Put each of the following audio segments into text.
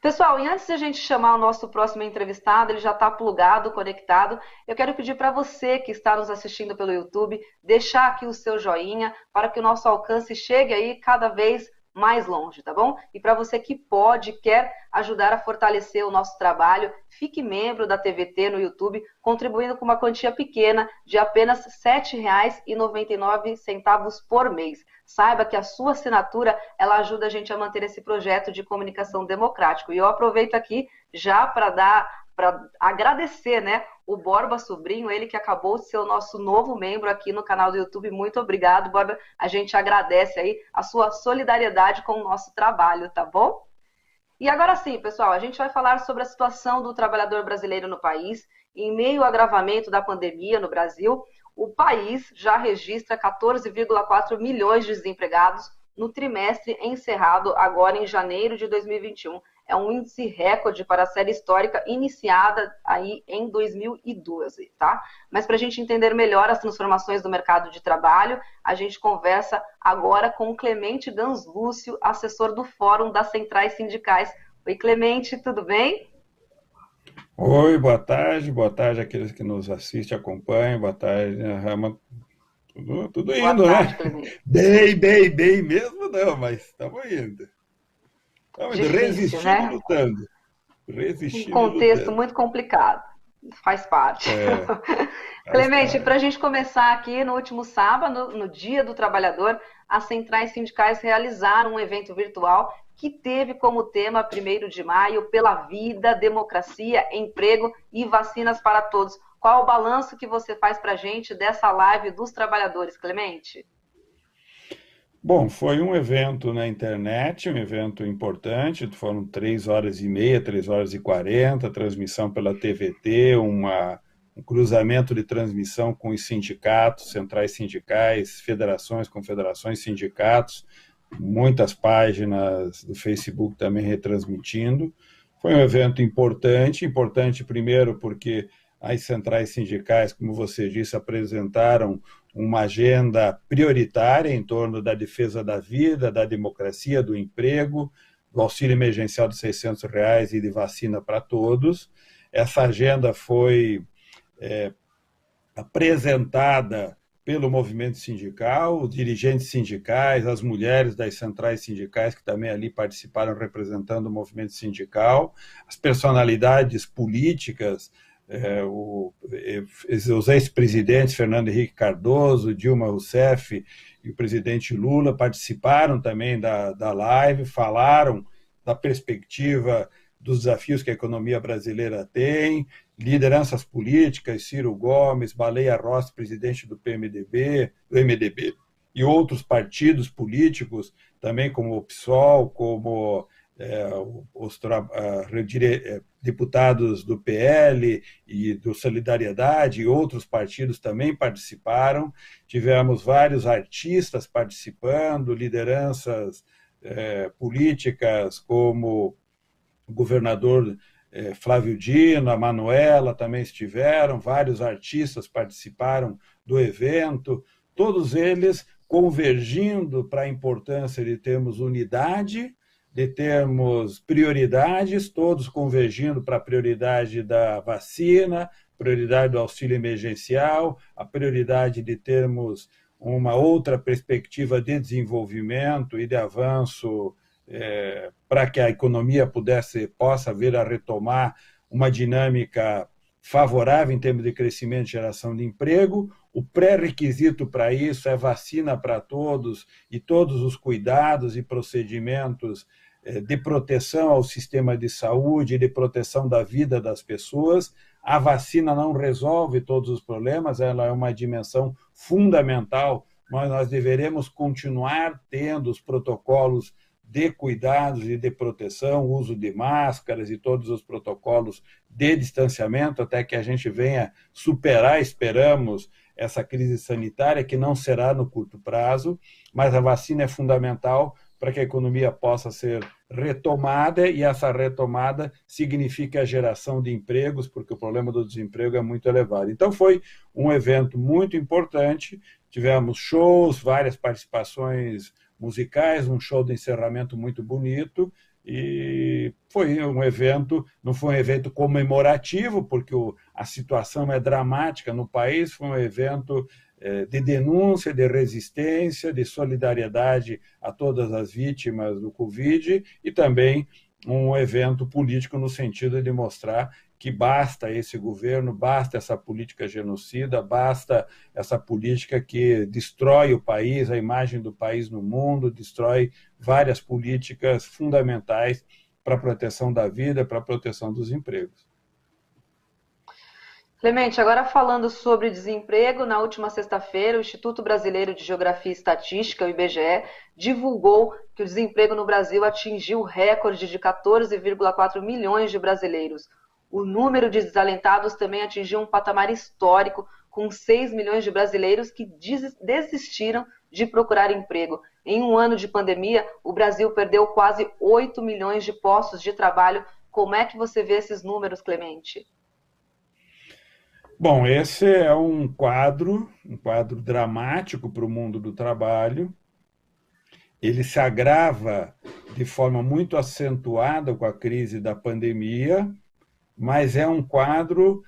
Pessoal, e antes de a gente chamar o nosso próximo entrevistado, ele já está plugado, conectado. Eu quero pedir para você que está nos assistindo pelo YouTube, deixar aqui o seu joinha para que o nosso alcance chegue aí cada vez mais longe, tá bom? E para você que pode, quer ajudar a fortalecer o nosso trabalho, fique membro da TVT no YouTube, contribuindo com uma quantia pequena de apenas R$ 7,99 por mês. Saiba que a sua assinatura, ela ajuda a gente a manter esse projeto de comunicação democrático. E eu aproveito aqui já para agradecer, né, o Borba Sobrinho, ele que acabou de ser o nosso novo membro aqui no canal do YouTube. Muito obrigado, Borba. A gente agradece aí a sua solidariedade com o nosso trabalho, tá bom? E agora sim, pessoal, a gente vai falar sobre a situação do trabalhador brasileiro no país. Em meio ao agravamento da pandemia no Brasil, o país já registra 14,4 milhões de desempregados no trimestre encerrado agora em janeiro de 2021. É um índice recorde para a série histórica iniciada aí em 2012, tá? Mas para a gente entender melhor as transformações do mercado de trabalho, a gente conversa agora com o Clemente Ganslúcio, assessor do Fórum das Centrais Sindicais. Oi, Clemente, tudo bem? Oi, boa tarde àqueles que nos assistem, acompanham, boa tarde, Rama, tudo Boa indo, tarde, né? Clemente. Bem mesmo não, mas estamos indo, Difícil, resistindo e né? lutando, Um resistindo e contexto lutando, muito complicado. Faz parte. é, faz Clemente, para a parte. gente começar aqui, no último sábado, no Dia do Trabalhador, as centrais sindicais realizaram um evento virtual que teve como tema 1º de maio, pela vida, democracia, emprego e vacinas para todos. Qual o balanço que você faz para a gente dessa live dos trabalhadores, Clemente? Bom, foi um evento na internet, um evento importante, foram 3 horas e meia, 3 horas e 40, transmissão pela TVT, um cruzamento de transmissão com os sindicatos, centrais sindicais, federações, confederações, sindicatos, muitas páginas do Facebook também retransmitindo. Foi um evento importante, importante primeiro porque as centrais sindicais, como você disse, apresentaram uma agenda prioritária em torno da defesa da vida, da democracia, do emprego, do auxílio emergencial de R$ 600 e de vacina para todos. Essa agenda foi apresentada pelo movimento sindical, os dirigentes sindicais, as mulheres das centrais sindicais que também ali participaram representando o movimento sindical, as personalidades políticas, os ex-presidentes Fernando Henrique Cardoso, Dilma Rousseff e o presidente Lula participaram também da live, falaram da perspectiva dos desafios que a economia brasileira tem, lideranças políticas, Ciro Gomes, Baleia Rossi, presidente do PMDB, do MDB, e outros partidos políticos, também como o PSOL, como os deputados do PL e do Solidariedade e outros partidos também participaram. Tivemos vários artistas participando, lideranças políticas como o governador Flávio Dino, a Manuela também estiveram, vários artistas participaram do evento, todos eles convergindo para a importância de termos unidade, de termos prioridades, todos convergindo para a prioridade da vacina, prioridade do auxílio emergencial, a prioridade de termos uma outra perspectiva de desenvolvimento e de avanço para que a economia possa vir a retomar uma dinâmica favorável em termos de crescimento e geração de emprego. O pré-requisito para isso é vacina para todos e todos os cuidados e procedimentos de proteção ao sistema de saúde e de proteção da vida das pessoas. A vacina não resolve todos os problemas, ela é uma dimensão fundamental, mas nós deveremos continuar tendo os protocolos de cuidados e de proteção, uso de máscaras e todos os protocolos de distanciamento, até que a gente venha superar, esperamos, essa crise sanitária, que não será no curto prazo, mas a vacina é fundamental para que a economia possa ser retomada, e essa retomada significa a geração de empregos, porque o problema do desemprego é muito elevado. Então foi um evento muito importante, tivemos shows, várias participações musicais, um show de encerramento muito bonito, E foi um evento, não foi um evento comemorativo, porque a situação é dramática no país, foi um evento de denúncia, de resistência, de solidariedade a todas as vítimas do Covid e também um evento político no sentido de mostrar que basta esse governo, basta essa política genocida, basta essa política que destrói o país, a imagem do país no mundo, destrói várias políticas fundamentais para a proteção da vida, para a proteção dos empregos. Clemente, agora falando sobre desemprego, na última sexta-feira, o Instituto Brasileiro de Geografia e Estatística, o IBGE, divulgou que o desemprego no Brasil atingiu o recorde de 14,4 milhões de brasileiros. O número de desalentados também atingiu um patamar histórico, com 6 milhões de brasileiros que desistiram de procurar emprego. Em um ano de pandemia, o Brasil perdeu quase 8 milhões de postos de trabalho. Como é que você vê esses números, Clemente? Bom, esse é um quadro dramático para o mundo do trabalho. Ele se agrava de forma muito acentuada com a crise da pandemia, mas é um quadro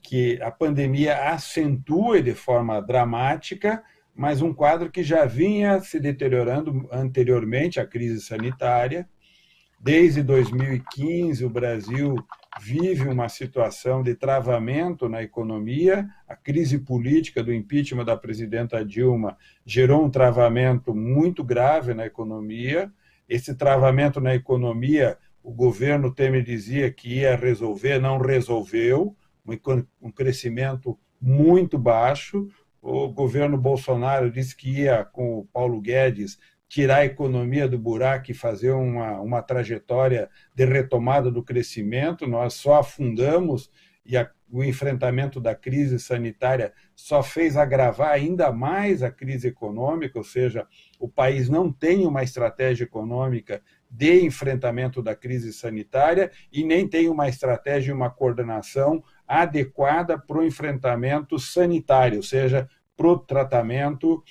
que a pandemia acentua de forma dramática, mas um quadro que já vinha se deteriorando anteriormente à crise sanitária. Desde 2015, o Brasil vive uma situação de travamento na economia. A crise política do impeachment da presidenta Dilma gerou um travamento muito grave na economia. Esse travamento na economia, o governo Temer dizia que ia resolver, não resolveu, um crescimento muito baixo. O governo Bolsonaro disse que ia, com o Paulo Guedes, tirar a economia do buraco e fazer uma trajetória de retomada do crescimento. Nós só afundamos e o enfrentamento da crise sanitária só fez agravar ainda mais a crise econômica, ou seja, o país não tem uma estratégia econômica de enfrentamento da crise sanitária e nem tem uma estratégia e uma coordenação adequada para o enfrentamento sanitário, ou seja, para o tratamento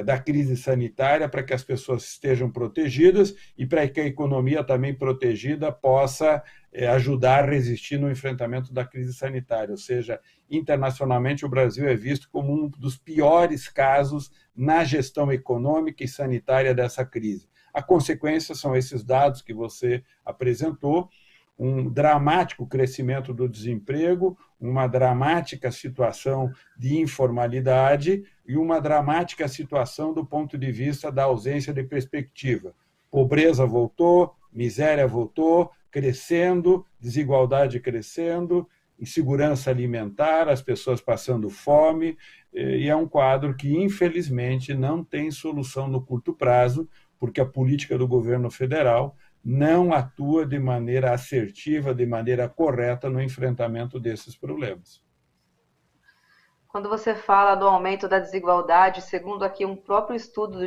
da crise sanitária, para que as pessoas estejam protegidas e para que a economia também protegida possa ajudar a resistir no enfrentamento da crise sanitária. Ou seja, internacionalmente o Brasil é visto como um dos piores casos na gestão econômica e sanitária dessa crise. A consequência são esses dados que você apresentou, um dramático crescimento do desemprego, uma dramática situação de informalidade e uma dramática situação do ponto de vista da ausência de perspectiva. Pobreza voltou, miséria voltou, crescendo, desigualdade crescendo, insegurança alimentar, as pessoas passando fome, e é um quadro que, infelizmente, não tem solução no curto prazo, porque a política do governo federal não atua de maneira assertiva, de maneira correta no enfrentamento desses problemas. Quando você fala do aumento da desigualdade, segundo aqui um próprio estudo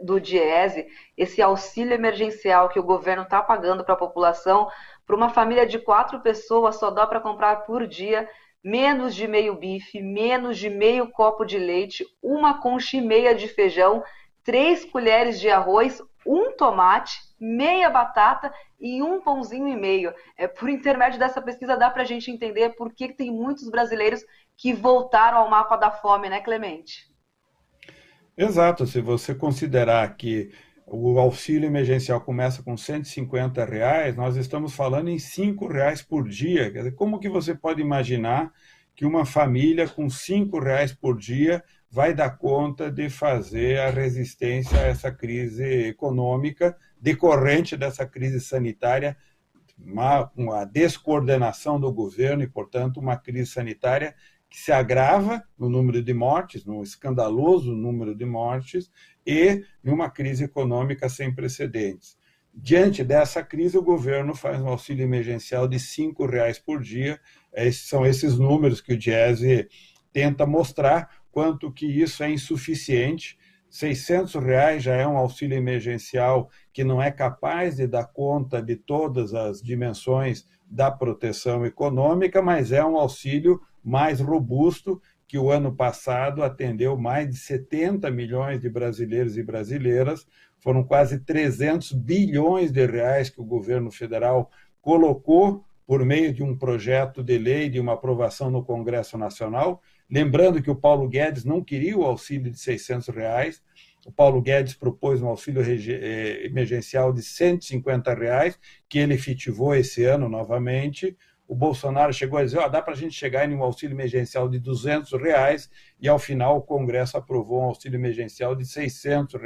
do DIEESE, esse auxílio emergencial que o governo está pagando para a população, para uma família de 4 pessoas só dá para comprar por dia menos de meio bife, menos de meio copo de leite, 1,5 concha de feijão, 3 colheres de arroz, 1 tomate, meia batata e 1,5 pãozinho. Por intermédio dessa pesquisa dá para a gente entender por que tem muitos brasileiros que voltaram ao mapa da fome, né, Clemente? Exato, se você considerar que o auxílio emergencial começa com R$ 150, nós estamos falando em R$ 5 por dia. Quer dizer, como que você pode imaginar que uma família com R$ 5 por dia vai dar conta de fazer a resistência a essa crise econômica decorrente dessa crise sanitária, uma descoordenação do governo e, portanto, uma crise sanitária que se agrava no número de mortes, no escandaloso número de mortes, e numa crise econômica sem precedentes. Diante dessa crise, o governo faz um auxílio emergencial de R$ 5 por dia. São esses números que o DIEESE tenta mostrar quanto que isso é insuficiente. R$ 600 já é um auxílio emergencial que não é capaz de dar conta de todas as dimensões da proteção econômica, mas é um auxílio mais robusto, que o ano passado atendeu mais de 70 milhões de brasileiros e brasileiras, Foram quase 300 bilhões de reais que o governo federal colocou por meio de um projeto de lei, de uma aprovação no Congresso Nacional. Lembrando que o Paulo Guedes não queria o auxílio de R$ 600, o Paulo Guedes propôs um auxílio emergencial de R$ 150, que ele efetivou esse ano novamente. O Bolsonaro chegou a dizer, dá para a gente chegar em um auxílio emergencial de R$ 200, e ao final o Congresso aprovou um auxílio emergencial de R$ 600.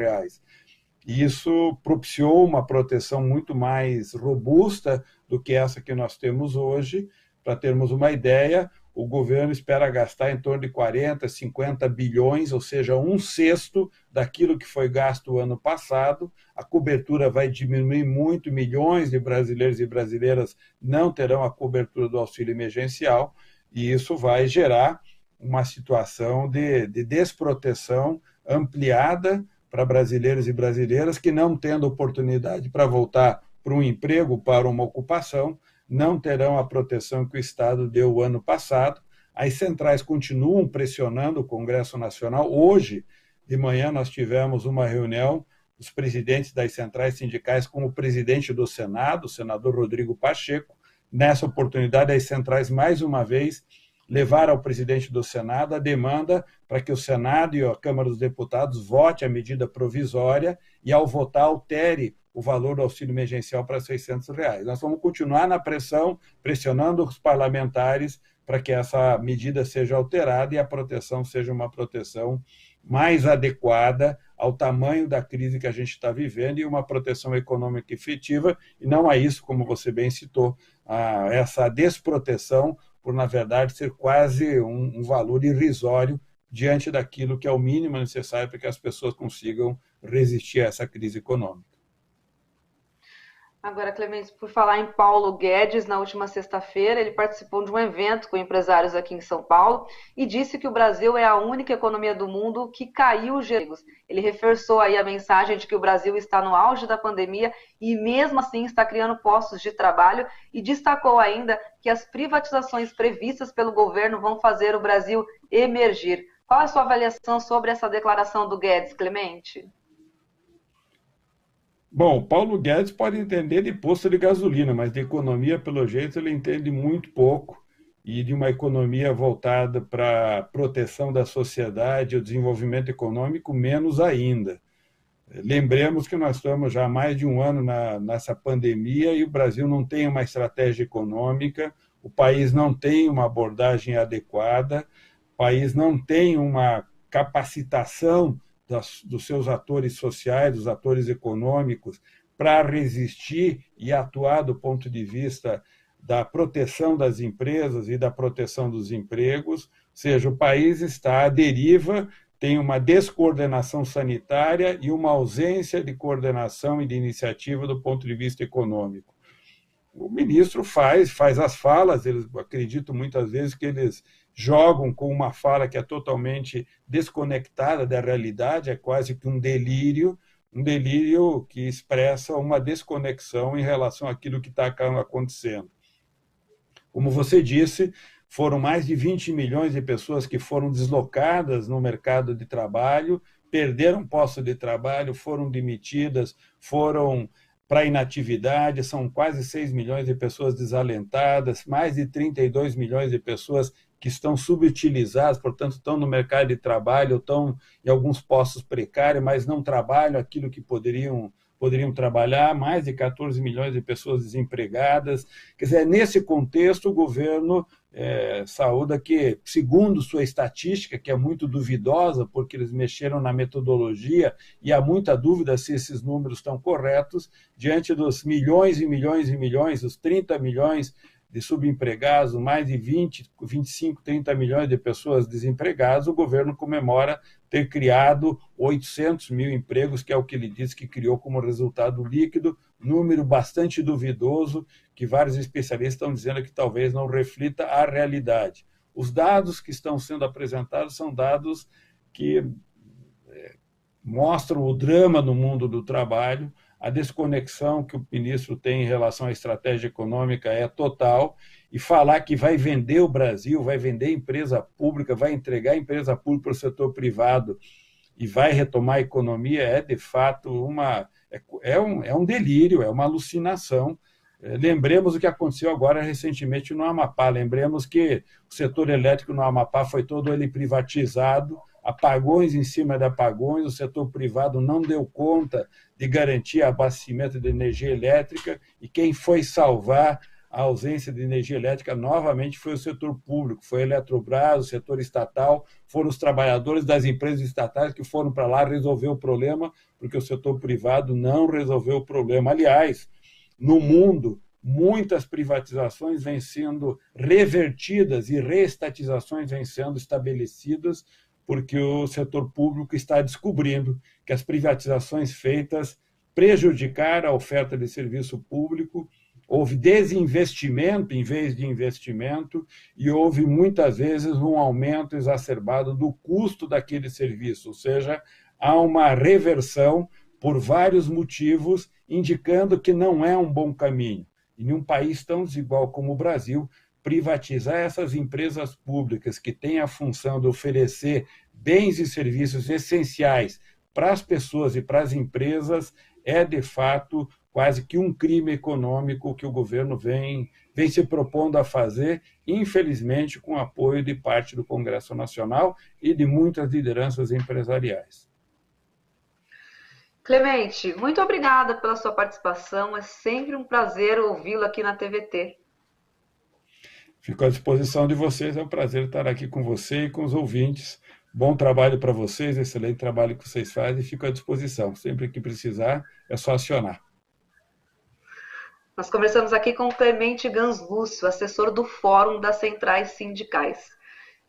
E isso propiciou uma proteção muito mais robusta do que essa que nós temos hoje. Para termos uma ideia, o governo espera gastar em torno de 40, 50 bilhões, ou seja, um sexto daquilo que foi gasto o ano passado. A cobertura vai diminuir muito, milhões de brasileiros e brasileiras não terão a cobertura do auxílio emergencial, e isso vai gerar uma situação de desproteção ampliada para brasileiros e brasileiras que, não tendo oportunidade para voltar para um emprego, para uma ocupação, não terão a proteção que o Estado deu o ano passado. As centrais continuam pressionando o Congresso Nacional. Hoje de manhã nós tivemos uma reunião dos presidentes das centrais sindicais com o presidente do Senado, o senador Rodrigo Pacheco. Nessa oportunidade, as centrais, mais uma vez, levar ao presidente do Senado a demanda para que o Senado e a Câmara dos Deputados vote a medida provisória e, ao votar, altere o valor do auxílio emergencial para R$ 600. Nós vamos continuar na pressão, pressionando os parlamentares para que essa medida seja alterada e a proteção seja uma proteção mais adequada ao tamanho da crise que a gente está vivendo e uma proteção econômica efetiva, e não a isso, como você bem citou, a essa desproteção por, na verdade, ser quase um valor irrisório diante daquilo que é o mínimo necessário para que as pessoas consigam resistir a essa crise econômica. Agora, Clementes, por falar em Paulo Guedes, na última sexta-feira, ele participou de um evento com empresários aqui em São Paulo e disse que o Brasil é a única economia do mundo que caiu os empregos. Ele reforçou aí a mensagem de que o Brasil está no auge da pandemia e, mesmo assim, está criando postos de trabalho, e destacou ainda que as privatizações previstas pelo governo vão fazer o Brasil emergir. Qual é a sua avaliação sobre essa declaração do Guedes, Clemente? Bom, Paulo Guedes pode entender de posto de gasolina, mas de economia, pelo jeito, ele entende muito pouco, e de uma economia voltada para a proteção da sociedade e o desenvolvimento econômico, menos ainda. Lembremos que nós estamos já há mais de um ano nessa pandemia e o Brasil não tem uma estratégia econômica, o país não tem uma abordagem adequada, o país não tem uma capacitação dos seus atores sociais, dos atores econômicos, para resistir e atuar do ponto de vista da proteção das empresas e da proteção dos empregos. Ou seja, o país está à deriva, tem uma descoordenação sanitária e uma ausência de coordenação e de iniciativa do ponto de vista econômico. O ministro faz as falas, eles acredito muitas vezes que eles jogam com uma fala que é totalmente desconectada da realidade, é quase que um delírio que expressa uma desconexão em relação àquilo que está acontecendo. Como você disse, foram mais de 20 milhões de pessoas que foram deslocadas no mercado de trabalho, perderam posto de trabalho, foram demitidas, foram para a inatividade, são quase 6 milhões de pessoas desalentadas, mais de 32 milhões de pessoas que estão subutilizadas, portanto, estão no mercado de trabalho, estão em alguns postos precários, mas não trabalham aquilo que poderiam trabalhar, mais de 14 milhões de pessoas desempregadas. Quer dizer, nesse contexto, o governo saúda que, segundo sua estatística, que é muito duvidosa, porque eles mexeram na metodologia e há muita dúvida se esses números estão corretos, diante dos milhões e milhões e milhões, os 30 milhões de subempregados, mais de 20, 25, 30 milhões de pessoas desempregadas, o governo comemora ter criado 800 mil empregos, que é o que ele diz que criou como resultado líquido, número bastante duvidoso, que vários especialistas estão dizendo que talvez não reflita a realidade. Os dados que estão sendo apresentados são dados que mostram o drama no mundo do trabalho, a desconexão que o ministro tem em relação à estratégia econômica é total, e falar que vai vender o Brasil, vai vender empresa pública, vai entregar a empresa pública para o setor privado e vai retomar a economia é, de fato, é um delírio, é uma alucinação. Lembremos o que aconteceu agora recentemente no Amapá. Lembremos que o setor elétrico no Amapá foi todo ele privatizado, apagões em cima de apagões, o setor privado não deu conta de garantir abastecimento de energia elétrica, e quem foi salvar a ausência de energia elétrica novamente foi o setor público, foi a Eletrobras, o setor estatal, foram os trabalhadores das empresas estatais que foram para lá resolver o problema, porque o setor privado não resolveu o problema. Aliás, no mundo, muitas privatizações vêm sendo revertidas e reestatizações vêm sendo estabelecidas porque o setor público está descobrindo que as privatizações feitas prejudicaram a oferta de serviço público, houve desinvestimento em vez de investimento e houve muitas vezes um aumento exacerbado do custo daquele serviço, ou seja, há uma reversão por vários motivos, indicando que não é um bom caminho. Em um país tão desigual como o Brasil, privatizar essas empresas públicas que têm a função de oferecer bens e serviços essenciais para as pessoas e para as empresas é, de fato, quase que um crime econômico que o governo vem se propondo a fazer, infelizmente, com apoio de parte do Congresso Nacional e de muitas lideranças empresariais. Clemente, muito obrigada pela sua participação. É sempre um prazer ouvi-lo aqui na TVT. Fico à disposição de vocês. É um prazer estar aqui com você e com os ouvintes. Bom trabalho para vocês, excelente trabalho que vocês fazem. Fico à disposição. Sempre que precisar, é só acionar. Nós conversamos aqui com Clemente Ganslúcio, assessor do Fórum das Centrais Sindicais.